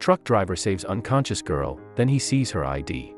Truck driver saves unconscious girl, then he sees her ID.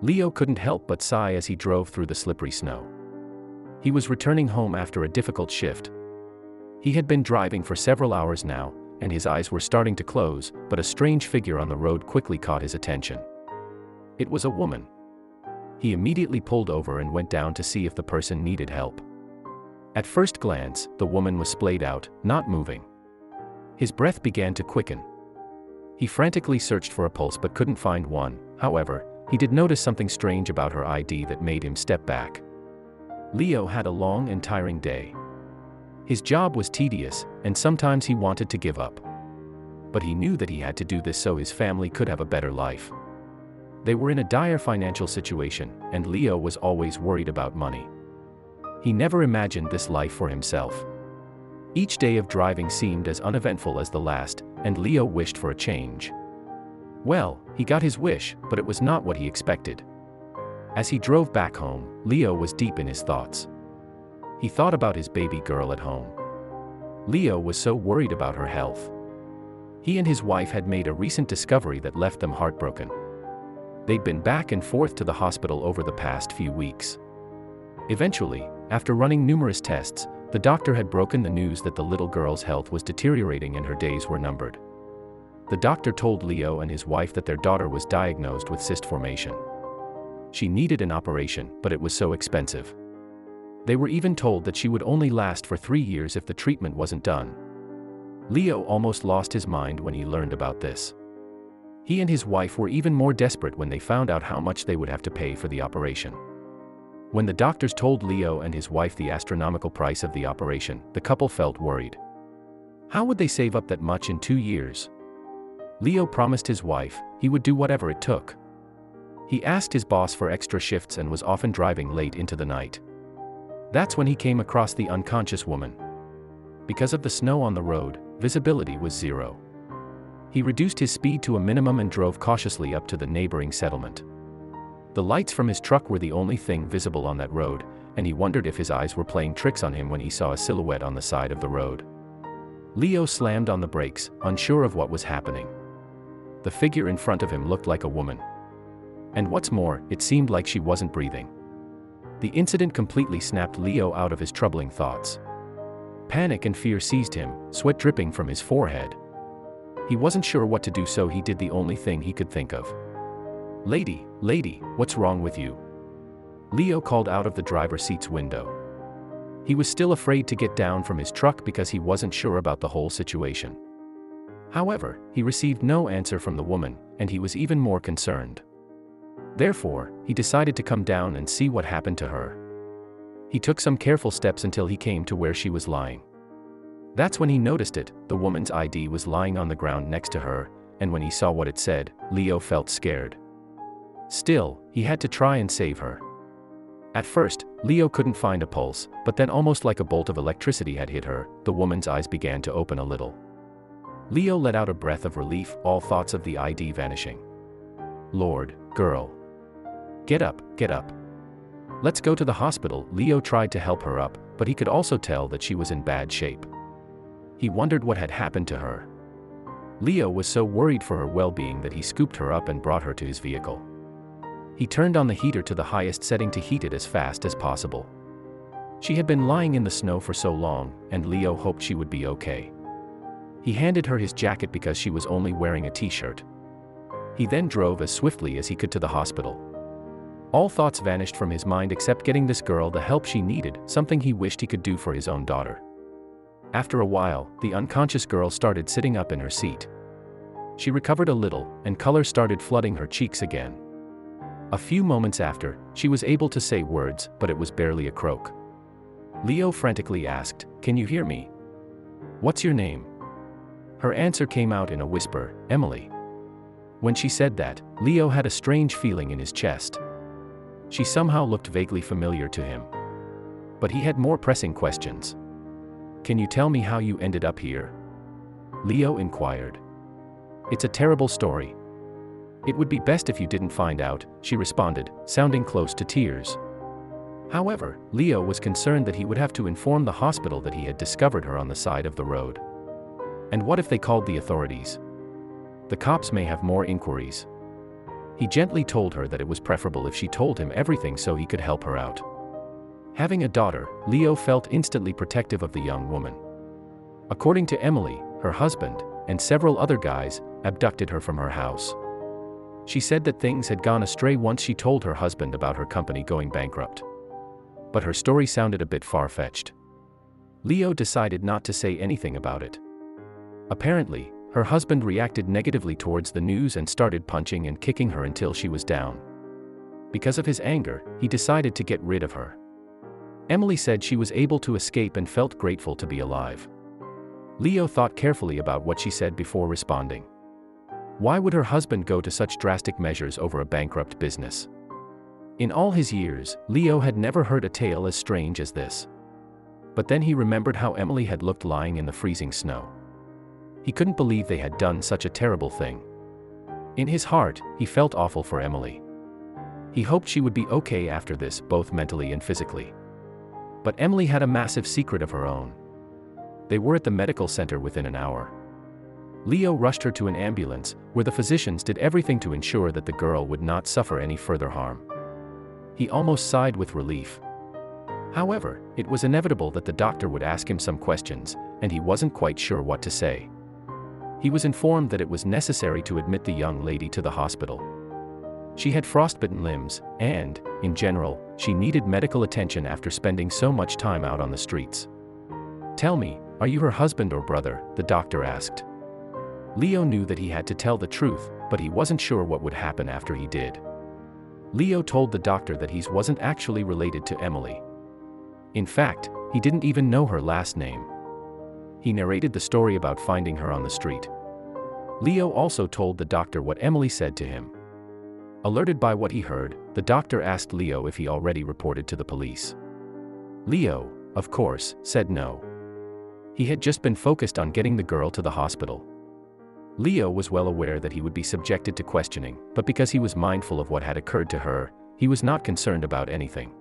Leo couldn't help but sigh as he drove through the slippery snow. He was returning home after a difficult shift. He had been driving for several hours now, and his eyes were starting to close, but a strange figure on the road quickly caught his attention. It was a woman. He immediately pulled over and went down to see if the person needed help. At first glance, the woman was splayed out, not moving. His breath began to quicken. He frantically searched for a pulse but couldn't find one. However, he did notice something strange about her ID that made him step back. Leo had a long and tiring day. His job was tedious, and sometimes he wanted to give up. But he knew that he had to do this so his family could have a better life. They were in a dire financial situation, and Leo was always worried about money. He never imagined this life for himself. Each day of driving seemed as uneventful as the last, and Leo wished for a change. Well, he got his wish, but it was not what he expected. As he drove back home, Leo was deep in his thoughts. He thought about his baby girl at home. Leo was so worried about her health. He and his wife had made a recent discovery that left them heartbroken. They'd been back and forth to the hospital over the past few weeks. Eventually, after running numerous tests, the doctor had broken the news that the little girl's health was deteriorating and her days were numbered. The doctor told Leo and his wife that their daughter was diagnosed with cyst formation. She needed an operation, but it was so expensive. They were even told that she would only last for 3 years if the treatment wasn't done. Leo almost lost his mind when he learned about this. He and his wife were even more desperate when they found out how much they would have to pay for the operation. When the doctors told Leo and his wife the astronomical price of the operation, the couple felt worried. How would they save up that much in 2 years? Leo promised his wife he would do whatever it took. He asked his boss for extra shifts and was often driving late into the night. That's when he came across the unconscious woman. Because of the snow on the road, visibility was zero. He reduced his speed to a minimum and drove cautiously up to the neighboring settlement. The lights from his truck were the only thing visible on that road, and he wondered if his eyes were playing tricks on him when he saw a silhouette on the side of the road. Leo slammed on the brakes, unsure of what was happening. The figure in front of him looked like a woman. And what's more, it seemed like she wasn't breathing. The incident completely snapped Leo out of his troubling thoughts. Panic and fear seized him, sweat dripping from his forehead. He wasn't sure what to do, so he did the only thing he could think of. "Lady, what's wrong with you?" Leo called out of the driver's seat's window. He was still afraid to get down from his truck because he wasn't sure about the whole situation. However, he received no answer from the woman, and he was even more concerned. Therefore, he decided to come down and see what happened to her. He took some careful steps until he came to where she was lying. That's when he noticed it. The woman's ID was lying on the ground next to her, and when he saw what it said, Leo felt scared. Still, he had to try and save her. At first, Leo couldn't find a pulse, but then almost like a bolt of electricity had hit her, the woman's eyes began to open a little. Leo let out a breath of relief, all thoughts of the ID vanishing. "Lord, girl. Get up. Let's go to the hospital." Leo tried to help her up, but he could also tell that she was in bad shape. He wondered what had happened to her. Leo was so worried for her well-being that he scooped her up and brought her to his vehicle. He turned on the heater to the highest setting to heat it as fast as possible. She had been lying in the snow for so long, and Leo hoped she would be okay. He handed her his jacket because she was only wearing a t-shirt. He then drove as swiftly as he could to the hospital. All thoughts vanished from his mind except getting this girl the help she needed, something he wished he could do for his own daughter. After a while, the unconscious girl started sitting up in her seat. She recovered a little, and color started flooding her cheeks again. A few moments after, she was able to say words, but it was barely a croak. Leo frantically asked, "Can you hear me? What's your name?" Her answer came out in a whisper, "Emily." When she said that, Leo had a strange feeling in his chest. She somehow looked vaguely familiar to him. But he had more pressing questions. "Can you tell me how you ended up here?" Leo inquired. "It's a terrible story. It would be best if you didn't find out," she responded, sounding close to tears. However, Leo was concerned that he would have to inform the hospital that he had discovered her on the side of the road. And what if they called the authorities? The cops may have more inquiries. He gently told her that it was preferable if she told him everything so he could help her out. Having a daughter, Leo felt instantly protective of the young woman. According to Emily, her husband, and several other guys, abducted her from her house. She said that things had gone astray once she told her husband about her company going bankrupt. But her story sounded a bit far-fetched. Leo decided not to say anything about it. Apparently, her husband reacted negatively towards the news and started punching and kicking her until she was down. Because of his anger, he decided to get rid of her. Emily said she was able to escape and felt grateful to be alive. Leo thought carefully about what she said before responding. Why would her husband go to such drastic measures over a bankrupt business? In all his years, Leo had never heard a tale as strange as this. But then he remembered how Emily had looked lying in the freezing snow. He couldn't believe they had done such a terrible thing. In his heart, he felt awful for Emily. He hoped she would be okay after this, both mentally and physically. But Emily had a massive secret of her own. They were at the medical center within an hour. Leo rushed her to an ambulance, where the physicians did everything to ensure that the girl would not suffer any further harm. He almost sighed with relief. However, it was inevitable that the doctor would ask him some questions, and he wasn't quite sure what to say. He was informed that it was necessary to admit the young lady to the hospital. She had frostbitten limbs, and, in general, she needed medical attention after spending so much time out on the streets. "Tell me, are you her husband or brother?" the doctor asked. Leo knew that he had to tell the truth, but he wasn't sure what would happen after he did. Leo told the doctor that he wasn't actually related to Emily. In fact, he didn't even know her last name. He narrated the story about finding her on the street. Leo also told the doctor what Emily said to him. Alerted by what he heard, the doctor asked Leo if he already reported to the police. Leo, of course, said no. He had just been focused on getting the girl to the hospital. Leo was well aware that he would be subjected to questioning, but because he was mindful of what had occurred to her, he was not concerned about anything.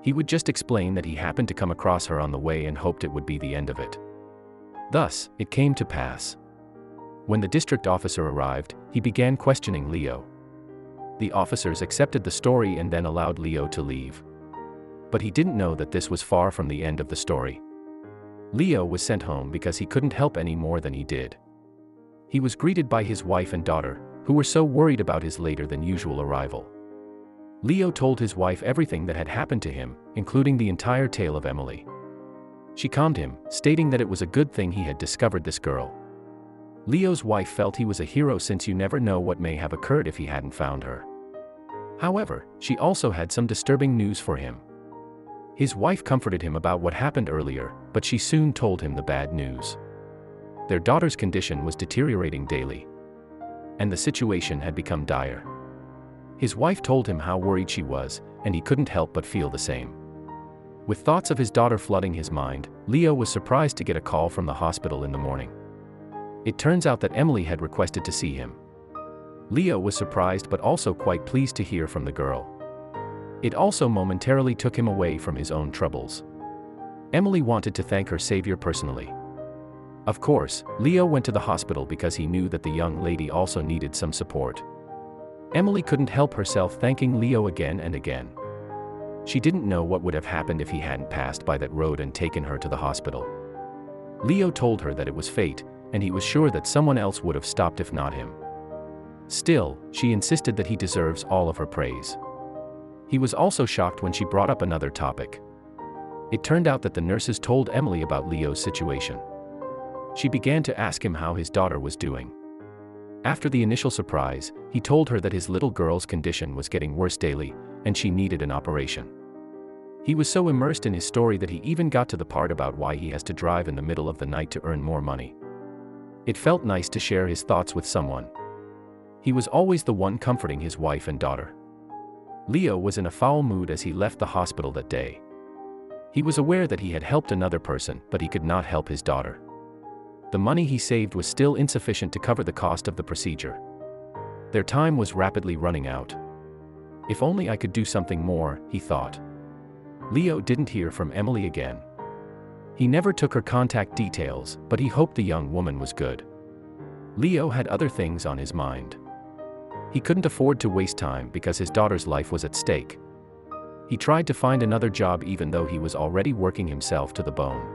He would just explain that he happened to come across her on the way and hoped it would be the end of it. Thus, it came to pass. When the district officer arrived, he began questioning Leo. The officers accepted the story and then allowed Leo to leave. But he didn't know that this was far from the end of the story. Leo was sent home because he couldn't help any more than he did. He was greeted by his wife and daughter, who were so worried about his later-than-usual arrival. Leo told his wife everything that had happened to him, including the entire tale of Emily. She calmed him, stating that it was a good thing he had discovered this girl. Leo's wife felt he was a hero since you never know what may have occurred if he hadn't found her. However, she also had some disturbing news for him. His wife comforted him about what happened earlier, but she soon told him the bad news. Their daughter's condition was deteriorating daily, and the situation had become dire. His wife told him how worried she was, and he couldn't help but feel the same. With thoughts of his daughter flooding his mind, Leo was surprised to get a call from the hospital in the morning. It turns out that Emily had requested to see him. Leo was surprised but also quite pleased to hear from the girl. It also momentarily took him away from his own troubles. Emily wanted to thank her savior personally. Of course, Leo went to the hospital because he knew that the young lady also needed some support. Emily couldn't help herself thanking Leo again and again. She didn't know what would have happened if he hadn't passed by that road and taken her to the hospital. Leo told her that it was fate, and he was sure that someone else would have stopped if not him. Still, she insisted that he deserves all of her praise. He was also shocked when she brought up another topic. It turned out that the nurses told Emily about Leo's situation. She began to ask him how his daughter was doing. After the initial surprise, he told her that his little girl's condition was getting worse daily, and she needed an operation. He was so immersed in his story that he even got to the part about why he has to drive in the middle of the night to earn more money. It felt nice to share his thoughts with someone. He was always the one comforting his wife and daughter. Leo was in a foul mood as he left the hospital that day. He was aware that he had helped another person, but he could not help his daughter. The money he saved was still insufficient to cover the cost of the procedure. Their time was rapidly running out. If only I could do something more, he thought. Leo didn't hear from Emily again. He never took her contact details, but he hoped the young woman was good. Leo had other things on his mind. He couldn't afford to waste time because his daughter's life was at stake. He tried to find another job even though he was already working himself to the bone.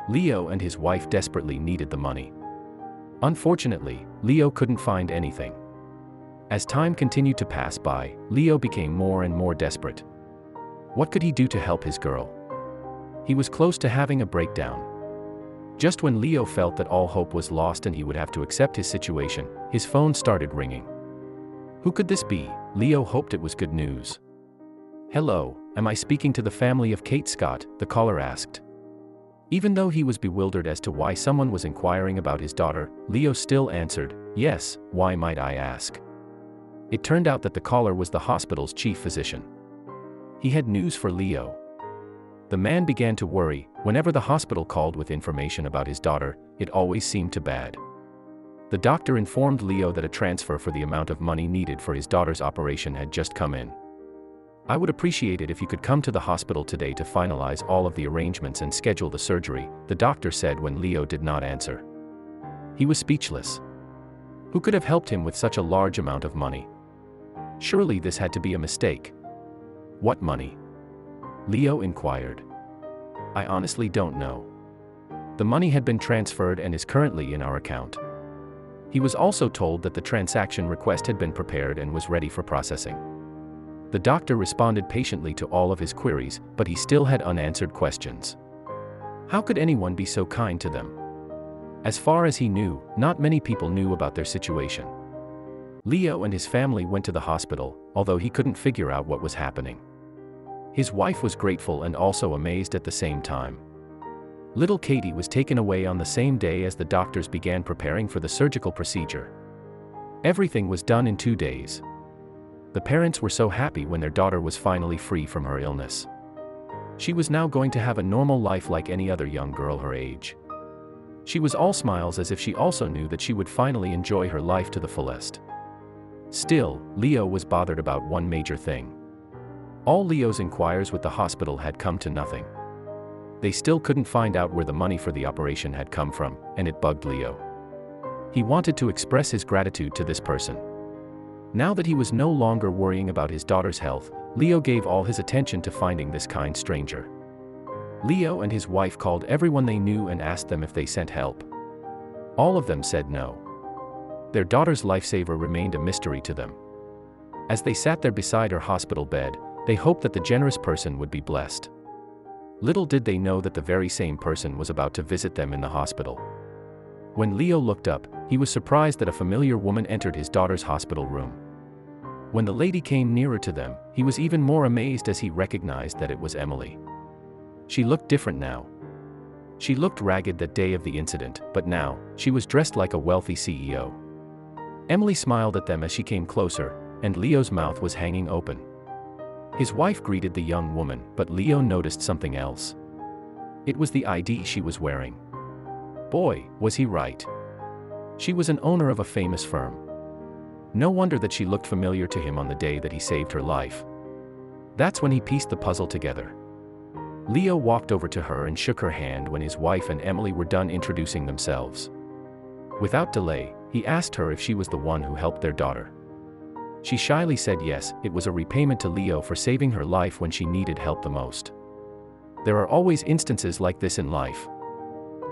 Leo and his wife desperately needed the money. Unfortunately, Leo couldn't find anything. As time continued to pass by, Leo became more and more desperate. What could he do to help his girl? He was close to having a breakdown. Just when Leo felt that all hope was lost and he would have to accept his situation, his phone started ringing. Who could this be? Leo hoped it was good news. "Hello, am I speaking to the family of Kate Scott?" the caller asked. Even though he was bewildered as to why someone was inquiring about his daughter, Leo still answered, "Yes, why might I ask?" It turned out that the caller was the hospital's chief physician. He had news for Leo. The man began to worry. Whenever the hospital called with information about his daughter, it always seemed too bad. The doctor informed Leo that a transfer for the amount of money needed for his daughter's operation had just come in. "I would appreciate it if you could come to the hospital today to finalize all of the arrangements and schedule the surgery," the doctor said when Leo did not answer. He was speechless. Who could have helped him with such a large amount of money? Surely this had to be a mistake. "What money?" Leo inquired. "I honestly don't know. The money had been transferred and is currently in our account." He was also told that the transaction request had been prepared and was ready for processing. The doctor responded patiently to all of his queries, but he still had unanswered questions. How could anyone be so kind to them? As far as he knew, not many people knew about their situation. Leo and his family went to the hospital, although he couldn't figure out what was happening. His wife was grateful and also amazed at the same time. Little Katie was taken away on the same day as the doctors began preparing for the surgical procedure. Everything was done in 2 days. The parents were so happy when their daughter was finally free from her illness. She was now going to have a normal life like any other young girl her age. She was all smiles as if she also knew that she would finally enjoy her life to the fullest. Still, Leo was bothered about one major thing. All Leo's inquiries with the hospital had come to nothing. They still couldn't find out where the money for the operation had come from, and it bugged Leo. He wanted to express his gratitude to this person. Now that he was no longer worrying about his daughter's health, Leo gave all his attention to finding this kind stranger. Leo and his wife called everyone they knew and asked them if they sent help. All of them said no. Their daughter's lifesaver remained a mystery to them. As they sat there beside her hospital bed, they hoped that the generous person would be blessed. Little did they know that the very same person was about to visit them in the hospital. When Leo looked up, he was surprised that a familiar woman entered his daughter's hospital room. When the lady came nearer to them, he was even more amazed as he recognized that it was Emily. She looked different now. She looked ragged that day of the incident, but now, she was dressed like a wealthy CEO. Emily smiled at them as she came closer, and Leo's mouth was hanging open. His wife greeted the young woman, but Leo noticed something else. It was the ID she was wearing. Boy, was he right. She was an owner of a famous firm. No wonder that she looked familiar to him on the day that he saved her life. That's when he pieced the puzzle together. Leo walked over to her and shook her hand when his wife and Emily were done introducing themselves. Without delay, he asked her if she was the one who helped their daughter. She shyly said yes, it was a repayment to Leo for saving her life when she needed help the most. There are always instances like this in life.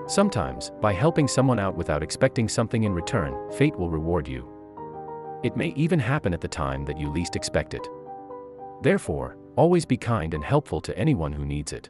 Sometimes, by helping someone out without expecting something in return, fate will reward you. It may even happen at the time that you least expect it. Therefore, always be kind and helpful to anyone who needs it.